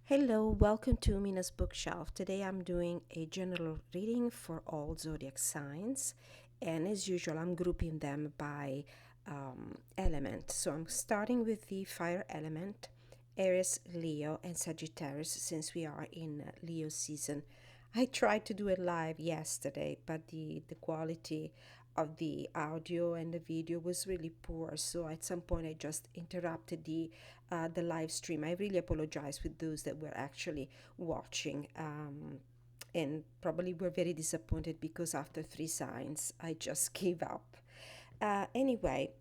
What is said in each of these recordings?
Hello, welcome to Mina's bookshelf. Today I'm doing a general reading for all zodiac signs, and as usual, I'm grouping them by element. So I'm starting with the fire element, Aries, Leo, and Sagittarius, since we are in Leo season. I tried to do it live yesterday, but the quality of the audio and the video was really poor. So at some point, I just interrupted the live stream. I really apologize with those that were actually watching. And probably were very disappointed because after three signs, I just gave up. Anyway,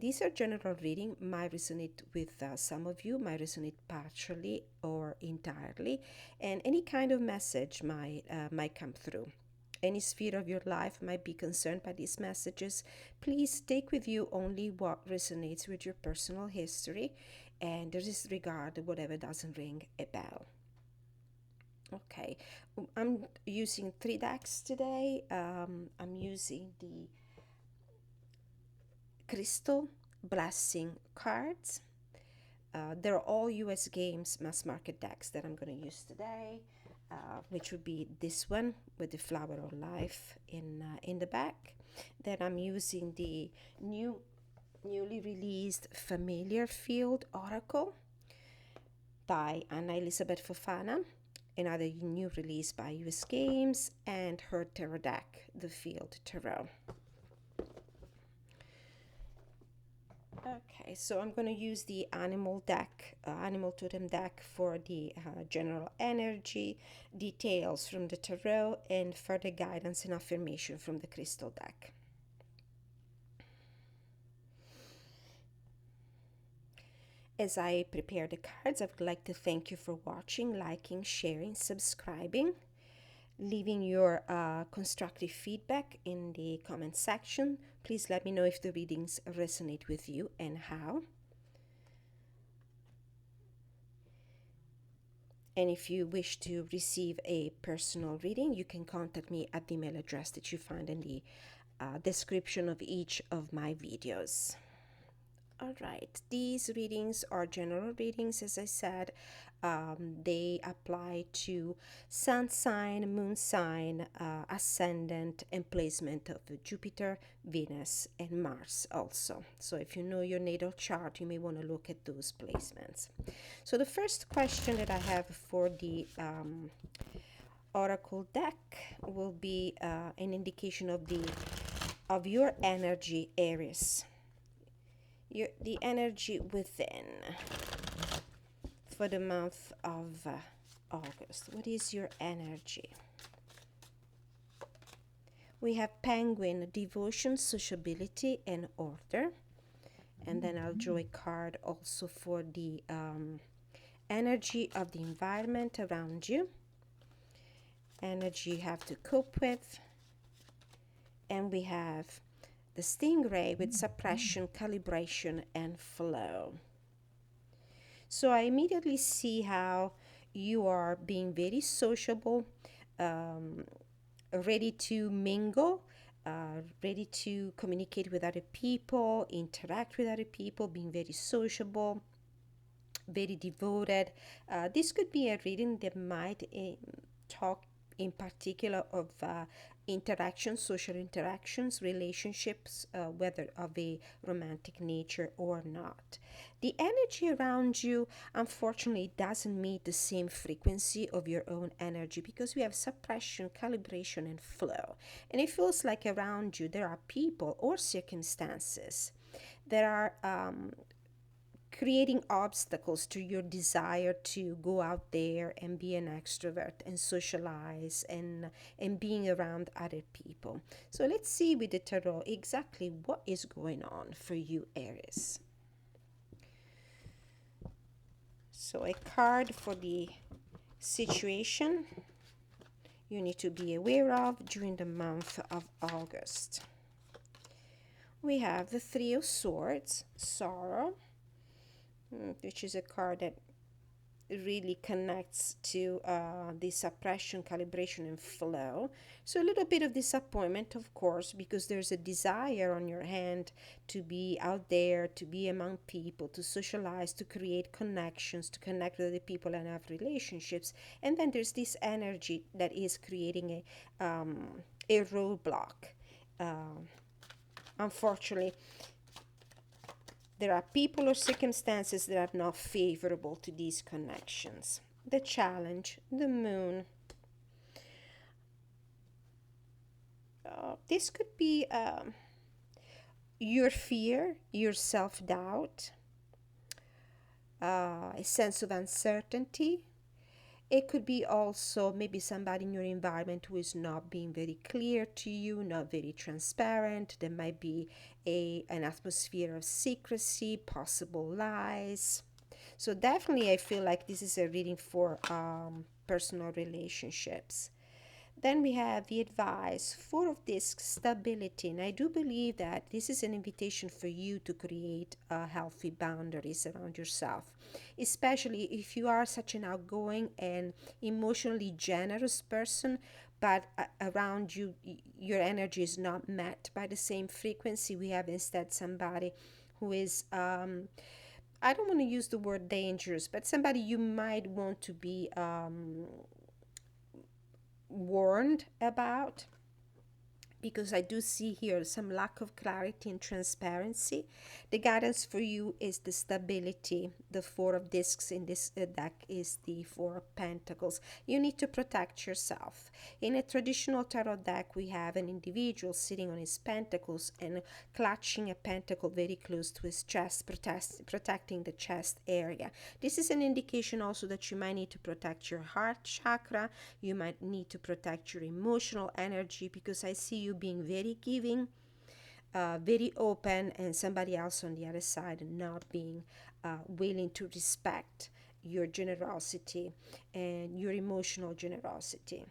these are general reading. Might resonate with some of you, might resonate partially or entirely, and any kind of message might come through. Any sphere of your life might be concerned by these messages. Please take with you only what resonates with your personal history and disregard whatever doesn't ring a bell. Okay, I'm using three decks today. I'm using the Crystal Blessing cards. They're all US Games mass market decks that I'm going to use today, which would be this one with the Flower of Life in the back. Then I'm using the newly released Familiar Field Oracle by Anna Elizabeth Fofana, another new release by US Games, and her tarot deck, the Field Tarot. Okay, so I'm going to use the animal deck, animal totem deck for the general energy, details from the tarot, and further guidance and affirmation from the crystal deck. As I prepare the cards, I would like to thank you for watching, liking, sharing, subscribing, leaving your constructive feedback in the comment section. Please let me know if the readings resonate with you and how. And if you wish to receive a personal reading, you can contact me at the email address that you find in the description of each of my videos. All right, these readings are general readings, as I said. They apply to sun sign, moon sign, ascendant, and placement of Jupiter, Venus, and Mars also. So if you know your natal chart, you may want to look at those placements. So the first question that I have for the oracle deck will be an indication of your energy, Aries. The energy within for the month of August. What is your energy? We have Penguin, devotion, sociability, and order. And then I'll draw a card also for the energy of the environment around you. Energy you have to cope with. And we have the stingray with suppression, calibration, and flow. So I immediately see how you are being very sociable, ready to mingle, ready to communicate with other people, interact with other people, being very sociable, very devoted. This could be a reading that might talk in particular of interactions, social interactions, relationships, whether of a romantic nature or not. The energy around you, unfortunately, doesn't meet the same frequency of your own energy because we have suppression, calibration, and flow. And it feels like around you there are people or circumstances that are creating obstacles to your desire to go out there and be an extrovert and socialize and being around other people. So let's see with the tarot exactly what is going on for you, Aries. So a card for the situation you need to be aware of during the month of August. We have the Three of Swords, sorrow, which is a card that really connects to the suppression, calibration, and flow. So a little bit of disappointment, of course, because there's a desire on your hand to be out there, to be among people, to socialize, to create connections, to connect with other people and have relationships. And then there's this energy that is creating a roadblock. Uh, Unfortunately, there are people or circumstances that are not favorable to these connections. The challenge, the moon. This could be your fear, your self doubt, a sense of uncertainty. It could be also maybe somebody in your environment who is not being very clear to you, not very transparent. There might be an atmosphere of secrecy, possible lies. So definitely, I feel like this is a reading for personal relationships. Then we have the advice, Four of Discs, stability. And I do believe that this is an invitation for you to create healthy boundaries around yourself, especially if you are such an outgoing and emotionally generous person, but around you, your energy is not met by the same frequency. We have instead somebody who is I don't want to use the word dangerous, but somebody you might want to be warned about, because I do see here some lack of clarity and transparency. The guidance for you is the stability. The Four of Discs in this deck is the Four of Pentacles. You need to protect yourself. In a traditional tarot deck, we have an individual sitting on his pentacles and clutching a pentacle very close to his chest, protecting the chest area. This is an indication also that you might need to protect your heart chakra. You might need to protect your emotional energy, because I see you being very giving, very open, and somebody else on the other side not being willing to respect your generosity and your emotional generosity.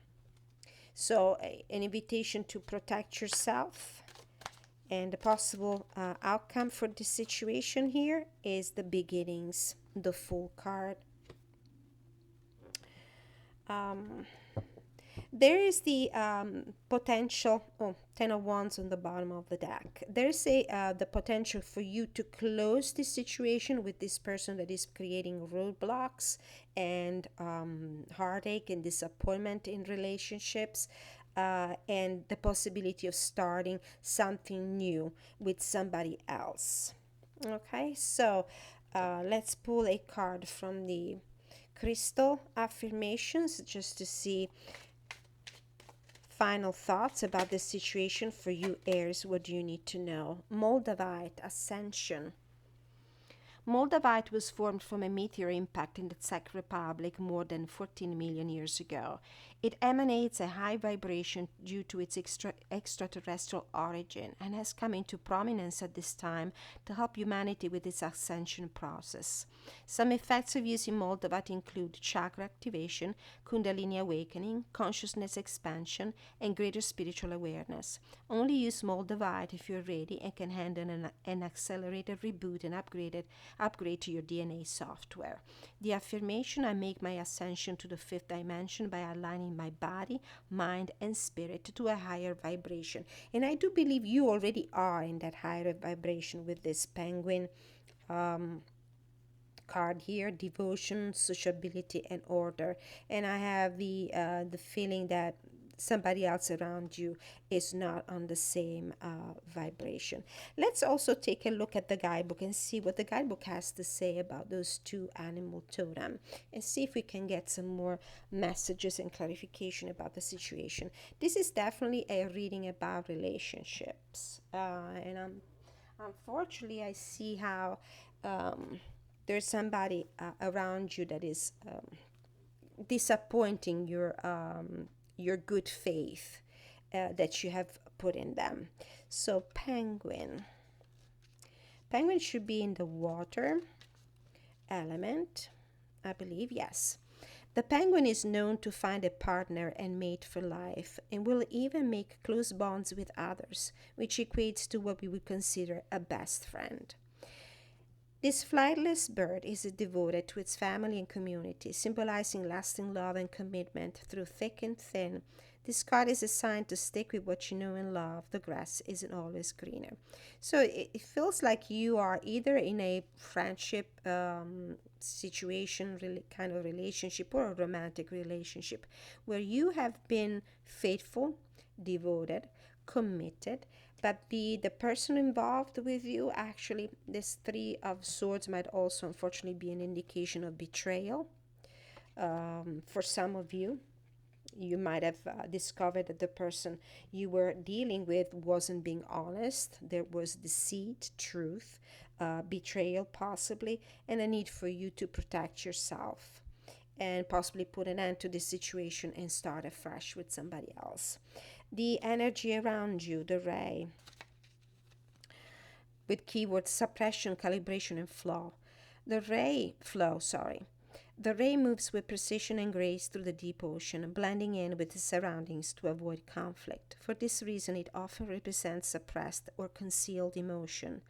So, an invitation to protect yourself. And the possible outcome for this situation here is the beginnings, the Fool card. There is the potential, Ten of Wands on the bottom of the deck. There's the potential for you to close this situation with this person that is creating roadblocks and heartache and disappointment in relationships. And the possibility of starting something new with somebody else. Okay, so let's pull a card from the crystal affirmations just to see final thoughts about the situation for you, Aries. What do you need to know? Moldavite Ascension. Moldavite was formed from a meteor impact in the Czech Republic more than 14 million years ago. It emanates a high vibration due to its extraterrestrial origin and has come into prominence at this time to help humanity with its ascension process. Some effects of using Moldavite include chakra activation, Kundalini awakening, consciousness expansion, and greater spiritual awareness. Only use Moldavite if you're ready and can handle an accelerated reboot and upgrade to your DNA software. The affirmation, I make my ascension to the fifth dimension by aligning my body, mind, and spirit to a higher vibration. And I do believe you already are in that higher vibration with this penguin card here: devotion, sociability, and order. And I have the feeling that somebody else around you is not on the same vibration. Let's also take a look at the guidebook and see what the guidebook has to say about those two animal totem, and see if we can get some more messages and clarification about the situation. This is definitely a reading about relationships, and unfortunately I see how there's somebody around you that is disappointing your good faith that you have put in them. So penguin should be in the water element, I believe. Yes, the penguin is known to find a partner and mate for life, and will even make close bonds with others, which equates to what we would consider a best friend. This flightless bird is devoted to its family and community, symbolizing lasting love and commitment through thick and thin. This card is a sign to stick with what you know and love. The grass isn't always greener. So it feels like you are either in a friendship situation, really kind of relationship, or a romantic relationship where you have been faithful, devoted, committed, but the person involved with you, actually this Three of Swords might also unfortunately be an indication of betrayal. For some of you, you might have discovered that the person you were dealing with wasn't being honest. There was deceit, truth, betrayal possibly, and a need for you to protect yourself and possibly put an end to this situation and start afresh with somebody else. The energy around you, the ray, with keywords suppression, calibration, and flow. The ray moves with precision and grace through the deep ocean, blending in with the surroundings to avoid conflict. For this reason, it often represents suppressed or concealed emotion.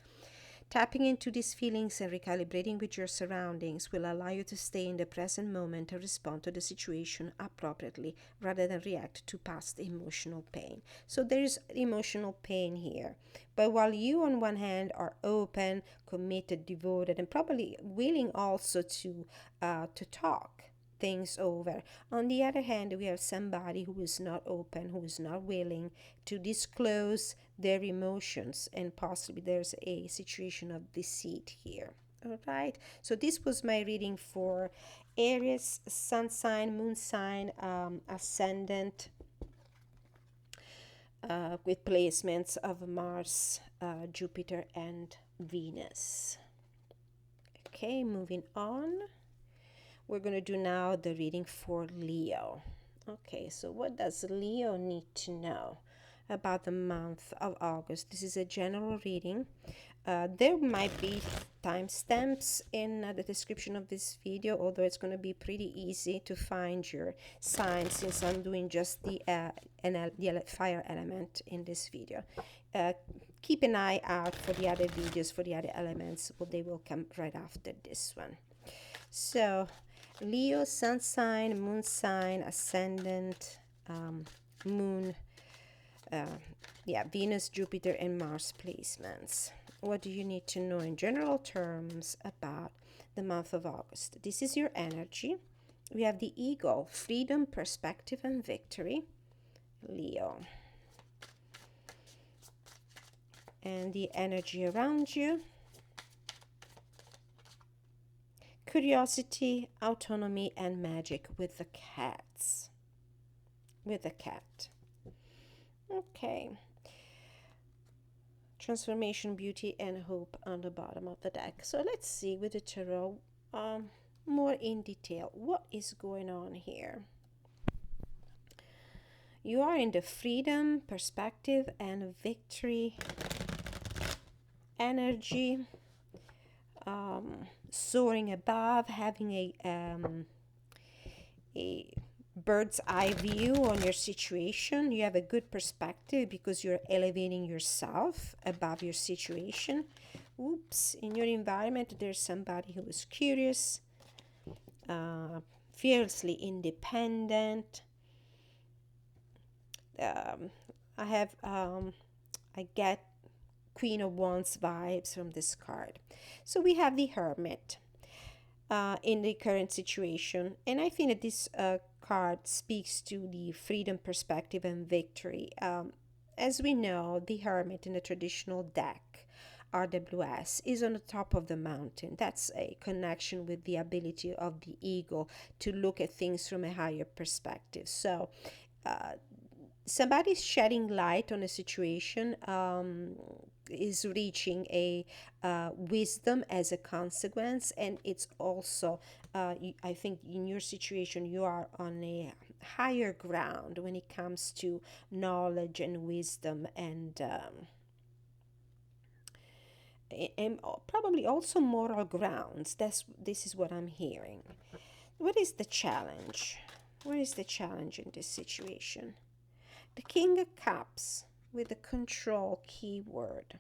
Tapping into these feelings and recalibrating with your surroundings will allow you to stay in the present moment and respond to the situation appropriately rather than react to past emotional pain. So there is emotional pain here. But while you, on one hand, are open, committed, devoted, and probably willing also to talk things over. On the other hand, we have somebody who is not open, who is not willing to disclose their emotions, and possibly there's a situation of deceit here. All right, so this was my reading for Aries, sun sign, moon sign, ascendant, with placements of Mars, Jupiter, and Venus. Okay, moving on. We're going to do now the reading for Leo. Okay, so what does Leo need to know about the month of August? This is a general reading. There might be timestamps in the description of this video, although it's going to be pretty easy to find your sign since I'm doing just the fire element in this video. Keep an eye out for the other videos for the other elements. Well, they will come right after this one. So Leo, sun sign, moon sign, ascendant, moon, Venus, Jupiter, and Mars placements. What do you need to know in general terms about the month of August? This is your energy. We have the eagle, freedom, perspective, and victory. Leo. And the energy around you. Curiosity, autonomy, and magic with the cats. With a cat. Okay. Transformation, beauty, and hope on the bottom of the deck. So let's see with the tarot more in detail what is going on here. You are in the freedom, perspective, and victory energy. Soaring above, having a bird's eye view on your situation. You have a good perspective because you're elevating yourself above your situation. Oops, in your environment there's somebody who is curious, fiercely independent. I get Queen of Wands vibes from this card. So we have the Hermit in the current situation, and I think that this card speaks to the freedom, perspective, and victory. As we know, the Hermit in the traditional deck, RWS, is on the top of the mountain. That's a connection with the ability of the eagle to look at things from a higher perspective. So somebody's shedding light on a situation, is reaching a wisdom as a consequence, and it's also I think in your situation you are on a higher ground when it comes to knowledge and wisdom, and probably also moral grounds. This is what I'm hearing. What is the challenge? What is the challenge in this situation? The King of Cups with the control keyword.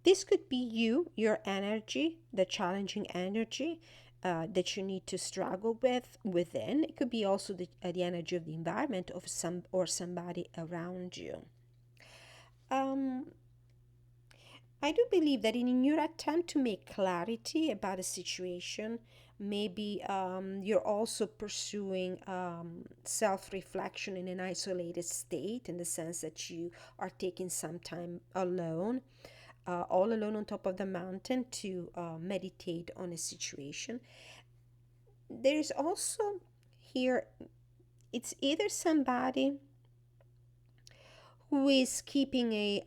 This could be you, your energy, the challenging energy that you need to struggle with within. It could be also the energy of the environment of some or somebody around you. Um, I do believe that in your attempt to make clarity about a situation, maybe you're also pursuing self reflection in an isolated state, in the sense that you are taking some time alone, all alone on top of the mountain to meditate on a situation. There's also here, it's either somebody who is keeping a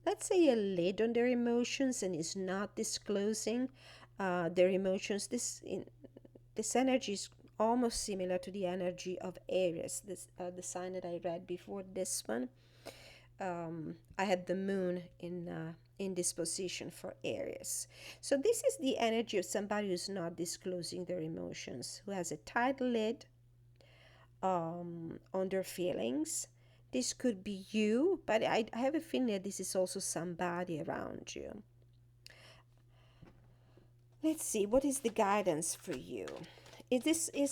let's say a lid on their emotions and is not disclosing their emotions. This energy is almost similar to the energy of Aries, this the sign that I read before this one. I had the moon in this position for Aries. So this is the energy of somebody who's not disclosing their emotions, who has a tight lid on their feelings. This could be you, but I have a feeling that this is also somebody around you. Let's see, what is the guidance for you? Is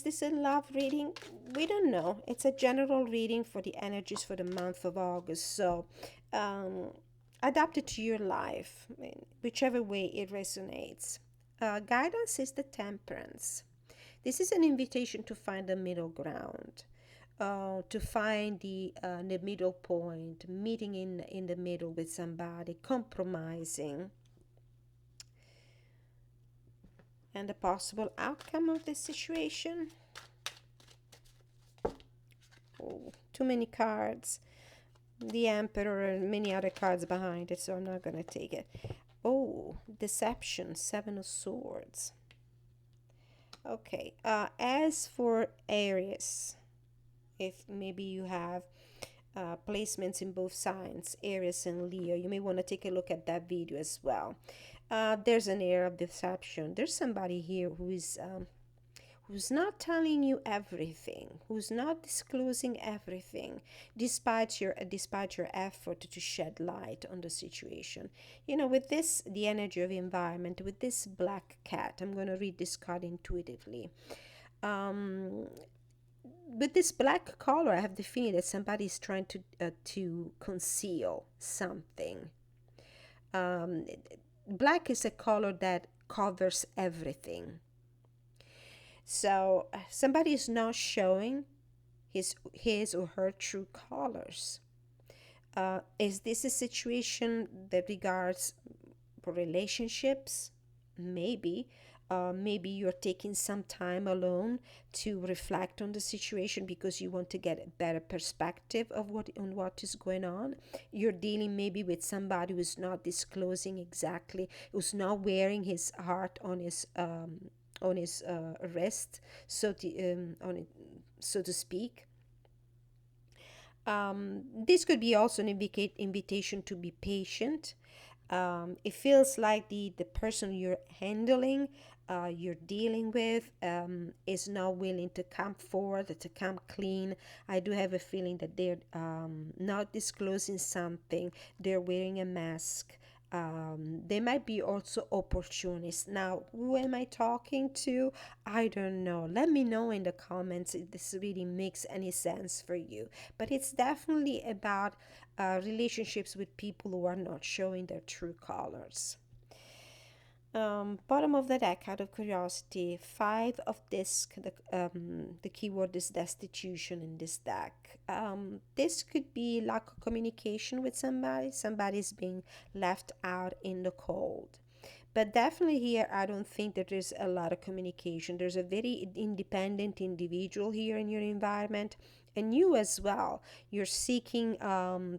this a love reading? We don't know. It's a general reading for the energies for the month of August. So um, adapt it to your life, whichever way it resonates. Guidance is the temperance. This is an invitation to find the middle ground, to find the middle point, meeting in the middle with somebody, compromising, and the possible outcome of this situation. Oh, too many cards. The Emperor and many other cards behind it, so I'm not going to take it. Oh, deception, Seven of Swords. Okay, as for Aries, if maybe you have placements in both signs, Aries and Leo, you may want to take a look at that video as well. There's an air of deception. There's somebody here who's not telling you everything, who's not disclosing everything, despite your effort to shed light on the situation. With this, the energy of environment, with this black cat, I'm going to read this card intuitively. Um, with this black color, I have the feeling that somebody is trying to conceal something. Um, Black is a color that covers everything. So somebody is not showing his or her true colors. Is this a situation that regards relationships? Maybe. Maybe you're taking some time alone to reflect on the situation because you want to get a better perspective of what is going on. You're dealing maybe with somebody who's not disclosing exactly, who's not wearing his heart on his wrist, so to speak. This could be also an invitation to be patient. It feels like the person you're handling, you're dealing with, is not willing to come forward, to come clean. I do have a feeling that they're not disclosing something, they're wearing a mask. They might be also opportunists. Now, who am I talking to? I don't know. Let me know in the comments if this really makes any sense for you. But it's definitely about relationships with people who are not showing their true colors. Bottom of the deck, out of curiosity, five of disc. The keyword is destitution in this deck. This could be lack of communication with somebody. Somebody's being left out in the cold. But definitely here, I don't think that there's a lot of communication. There's a very independent individual here in your environment, and you as well. You're seeking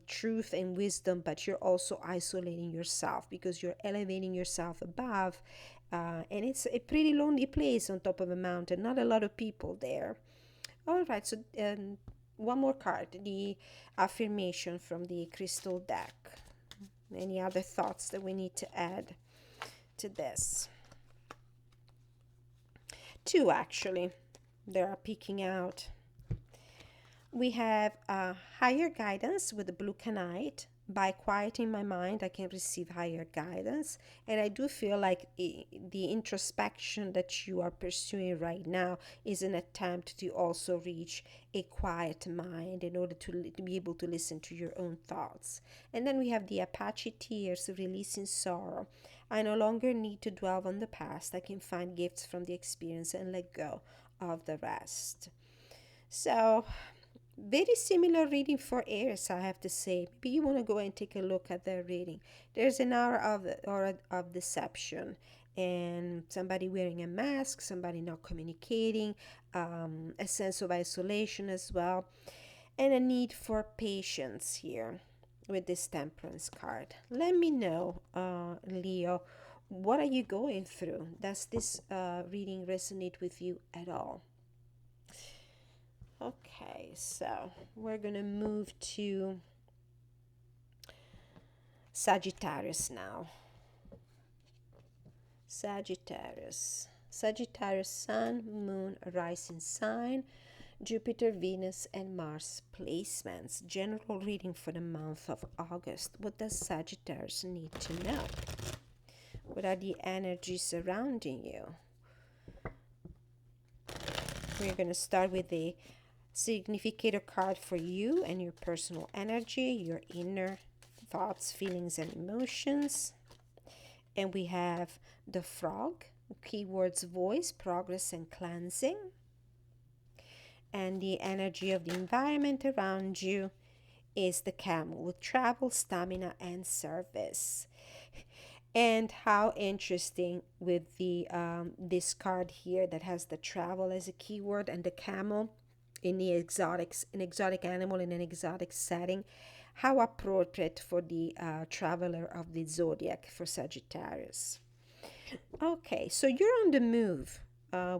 truth and wisdom, but you're also isolating yourself because you're elevating yourself above. And it's a pretty lonely place on top of a mountain, not a lot of people there. All right, so one more card, the affirmation from the crystal deck. Any other thoughts that we need to add to this? Two, actually, they are peeking out. We have higher guidance with the blue canite. by quieting my mind, I can receive higher guidance. And I do feel like the introspection that you are pursuing right now is an attempt to also reach a quiet mind in order to be able to listen to your own thoughts. And then we have the Apache tears, releasing sorrow. I no longer need to dwell on the past. I can find gifts from the experience and let go of the rest. So, very similar reading for Aries, I have to say. Maybe you want to go and take a look at their reading. There's an aura of deception, and somebody wearing a mask, somebody not communicating, a sense of isolation as well, and a need for patience here with this Temperance card. Let me know, Leo, what are you going through? Does this reading resonate with you at all? Okay, so we're going to move to Sagittarius now. Sagittarius. Sagittarius, Sun, Moon, Rising sign, Jupiter, Venus, and Mars placements. General reading for the month of August. What does Sagittarius need to know? What are the energies surrounding you? We're going to start with the significator card for you and your personal energy, your inner thoughts, feelings, and emotions. And we have the frog, keywords voice, progress, and cleansing. And the energy of the environment around you is the camel with travel, stamina, and service. And how interesting with the this card here that has the travel as a keyword and the camel in the exotics, an exotic animal in an exotic setting. How appropriate for the traveler of the zodiac for Sagittarius. Okay, so you're on the move.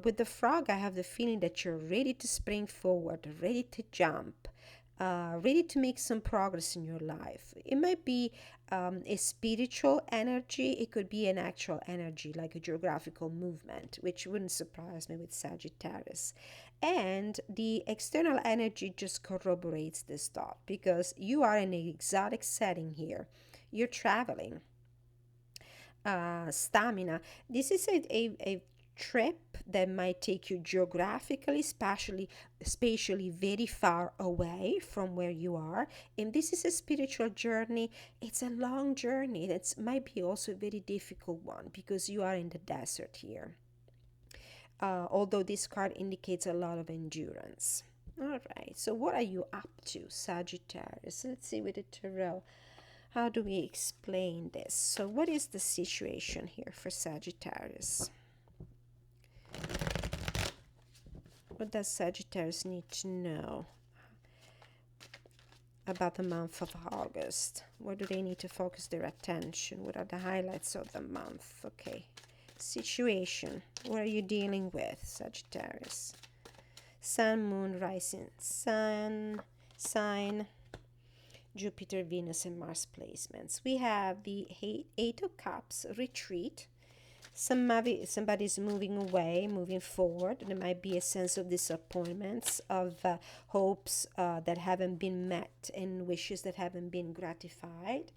With the frog, I have the feeling that you're ready to spring forward, ready to jump, ready to make some progress in your life. It might be a spiritual energy, it could be an actual energy like a geographical movement, which wouldn't surprise me with Sagittarius. And the external energy just corroborates this thought because you are in an exotic setting here. You're traveling. Stamina. This is a trip that might take you geographically, spatially very far away from where you are. And this is a spiritual journey. It's a long journey. It might be also a very difficult one because you are in the desert here. Although this card indicates a lot of endurance. All right, so what are you up to, Sagittarius? Let's see with the tarot. How do we explain this? So what is the situation here for Sagittarius? What does Sagittarius need to know about the month of August? Where do they need to focus their attention? What are the highlights of the month? Okay. Situation. What are you dealing with, Sagittarius? Sun, Moon, Rising, Sun, sign, Jupiter, Venus, and Mars placements. We have the Eight of Cups, retreat. Somebody's moving away, moving forward. There might be a sense of disappointments, of hopes that haven't been met, and wishes that haven't been gratified,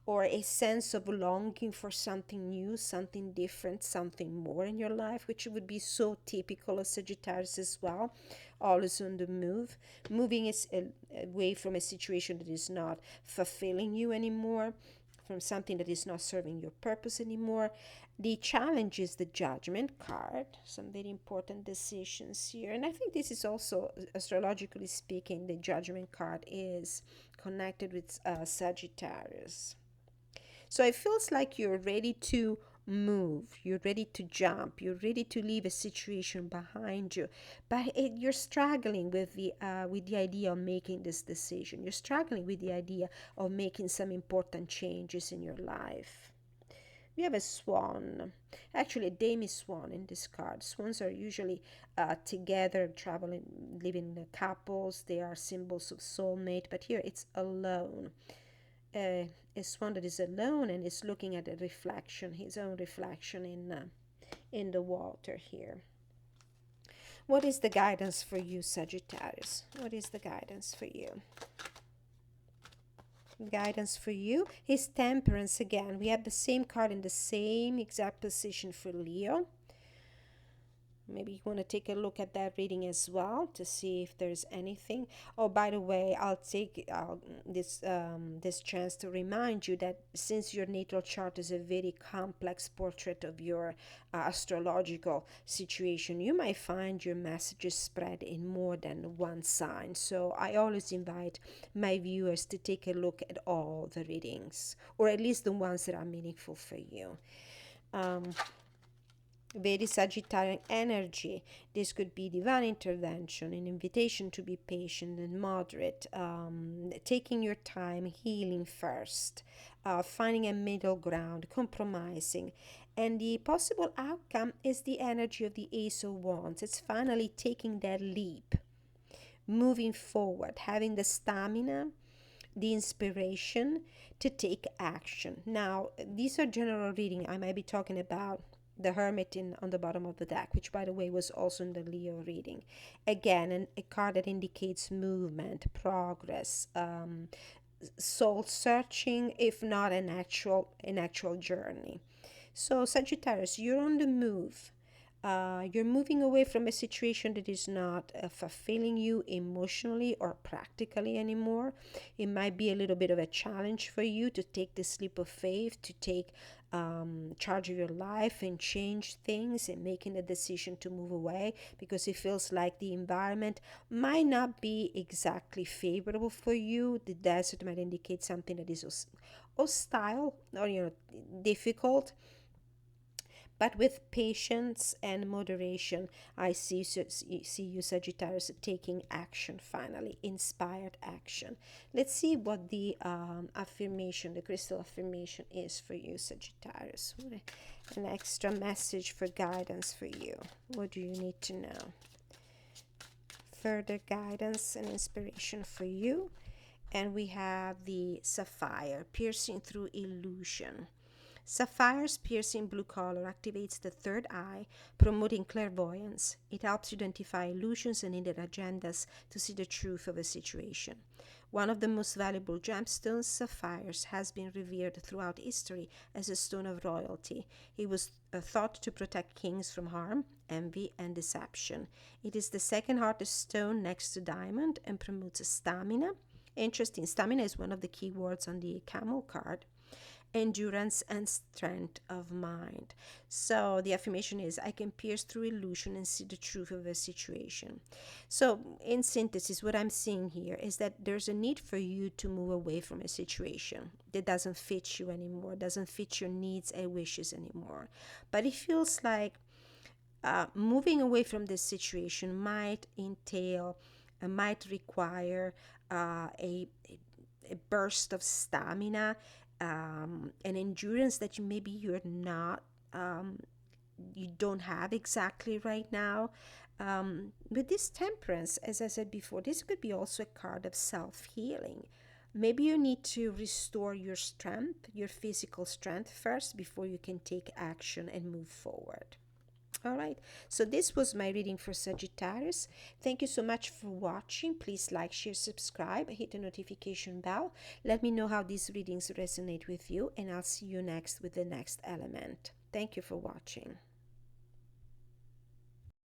or a sense of longing for something new, something different, something more in your life, which would be so typical of Sagittarius as well. Always on the move, moving away from a situation that is not fulfilling you anymore, from something that is not serving your purpose anymore. The challenge is the Judgment card, some very important decisions here. And I think this is also, astrologically speaking, the Judgment card is connected with Sagittarius. So it feels like you're ready to move, you're ready to jump, you're ready to leave a situation behind you, but you're struggling with the idea of making this decision. You're struggling with the idea of making some important changes in your life. We have a swan, actually a demi swan in this card. Swans are usually together, traveling, living in couples. They are symbols of soulmate, but here it's alone. A swan that is alone and is looking at a reflection, his own reflection in the water here. What is the guidance for you, Sagittarius? What is the guidance for you? guidance for you is Temperance again. We have the same card in the same exact position for Leo. Maybe you want to take a look at that reading as well to see if there's anything. Oh, by the way, I'll take this chance to remind you that since your natal chart is a very complex portrait of your astrological situation, you might find your messages spread in more than one sign. So I always invite my viewers to take a look at all the readings, or at least the ones that are meaningful for you. Very Sagittarian energy. This could be divine intervention, an invitation to be patient and moderate, taking your time, healing first, finding a middle ground, compromising. And the possible outcome is the energy of the Ace of Wands. It's finally taking that leap, moving forward, having the stamina, the inspiration to take action. Now, these are general reading. I might be talking about the Hermit on the bottom of the deck, which by the way was also in the Leo reading. Again, a card that indicates movement, progress, soul searching, if not an actual journey. So Sagittarius, you're on the move. You're moving away from a situation that is not fulfilling you emotionally or practically anymore. It might be a little bit of a challenge for you to take this leap of faith, to take charge of your life and change things and making a decision to move away, because it feels like the environment might not be exactly favorable for you. The desert might indicate something that is hostile or difficult. But with patience and moderation, I see you, Sagittarius, taking action finally, inspired action. Let's see what the affirmation, the crystal affirmation is for you, Sagittarius. An extra message for guidance for you. What do you need to know? Further guidance and inspiration for you. And we have the Sapphire, piercing through illusion. Sapphire's piercing blue color activates the third eye, promoting clairvoyance. It helps you identify illusions and hidden agendas to see the truth of a situation. One of the most valuable gemstones, sapphires, has been revered throughout history as a stone of royalty. It was thought to protect kings from harm, envy, and deception. It is the second hardest stone next to diamond and promotes stamina. Interesting, stamina is one of the key words on the camel card. Endurance and strength of mind. So the affirmation is, I can pierce through illusion and see the truth of a situation. So in synthesis, what I'm seeing here is that there's a need for you to move away from a situation that doesn't fit you anymore, doesn't fit your needs and wishes anymore. But it feels like moving away from this situation might require a burst of stamina, an endurance that maybe you're not, you don't have exactly right now. With this Temperance, as I said before, this could be also a card of self-healing. Maybe you need to restore your strength, your physical strength first before you can take action and move forward. All right, so this was my reading for Sagittarius. Thank you so much for watching. Please like, share, subscribe, hit the notification bell. Let me know how these readings resonate with you, and I'll see you next with the next element. Thank you for watching.